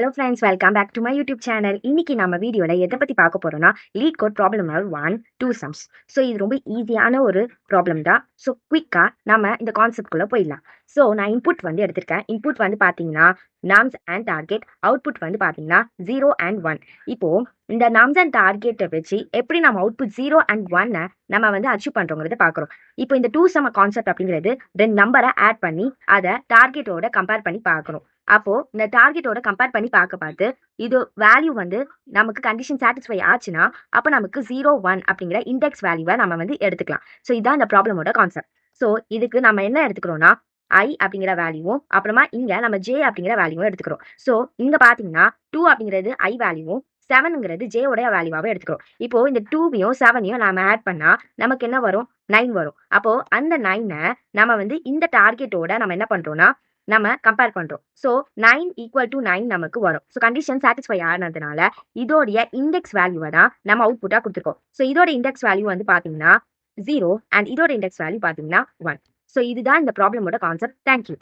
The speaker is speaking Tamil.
Hello friends, welcome back to my YouTube channel. இன்னைக்கு நம்ம வீடியோல எதை பத்தி பார்க்க போறோம்னா LeetCode problem number 1 2 sums. So இது ரொம்ப ஈஸியான ஒரு ப்ராப்ளம் தான். ஸோ குவிக்கா நம்ம இந்த கான்செப்ட் குள்ள போயிடலாம். ஸோ நான் இன்புட் வந்து எடுத்திருக்கேன். இன்புட் வந்து பாத்தீங்கன்னா நாம்ஸ் அண்ட் டார்கெட், அவுட்புட் வந்து பாத்தீங்கன்னா 0 and 1. இப்போ இந்த நாம்ஸ் அண்ட் டார்கெட்டை வச்சு எப்படி நம்ம அவுட்புட் 0 and 1 நம்ம வந்து அச்சீவ் பண்றோங்கிறத பாக்குறோம். இப்போ இந்த 2 சம் கான்செப்ட் அப்படிங்கிறது ரெண்டு நம்பரை ஆட் பண்ணி அதை டார்கெட்டோட கம்பேர் பண்ணி பார்க்கணும். அப்போ இந்த டார்கெட்டோட கம்பேர் பண்ணி பார்த்து இது வேல்யூ வந்து நமக்கு கண்டிஷன் சாட்டிஸ்ஃபை ஆச்சுன்னா அப்போ நமக்கு 0 1 அப்படிங்கிற இண்டெக்ஸ் வேல்யூவை நம்ம வந்து எடுத்துக்கலாம். ஸோ இதுதான் இந்த ப்ராப்ளமோட கான்செப்ட். ஸோ இதுக்கு நம்ம என்ன எடுத்துக்கிறோம்னா ஐ அப்படிங்கிற வேல்யூவும் அப்புறமா இங்க நம்ம ஜே அப்படிங்கிற வேல்யூவும் எடுத்துக்கிறோம். ஸோ இங்க பாத்தீங்கன்னா 2 அப்படிங்கிறது ஐ வேல்யூவும் 7ங்கிறது ஜே உடைய வேல்யூவாவே எடுத்துக்கிறோம். இப்போ இந்த 2வையும் 7ஐயும் நம்ம ஆட் பண்ணா நமக்கு என்ன வரும்? 9 வரும். அப்போ அந்த 9 நம்ம வந்து இந்த டார்கெட்டோட நம்ம என்ன பண்றோம்னா நம்ம கம்பேர் பண்றோம். ஸோ 9 ஈக்குவல் டு 9 நமக்கு வரும். ஸோ கண்டிஷன் சாட்டிஸ்ஃபை ஆனதுனால இதோடைய இண்டெக்ஸ் வேல்யூவை தான் நம்ம அவுட்புட்டா கொடுத்துருக்கோம். ஸோ இதோட இண்டெக்ஸ் வேல்யூ வந்து பாத்தீங்கன்னா 0 அண்ட் இதோட இண்டெக்ஸ் வேல்யூ பாத்தீங்கன்னா 1. ஸோ இதுதான் இந்த ப்ராப்ளமோட கான்செப்ட். தேங்க்யூ.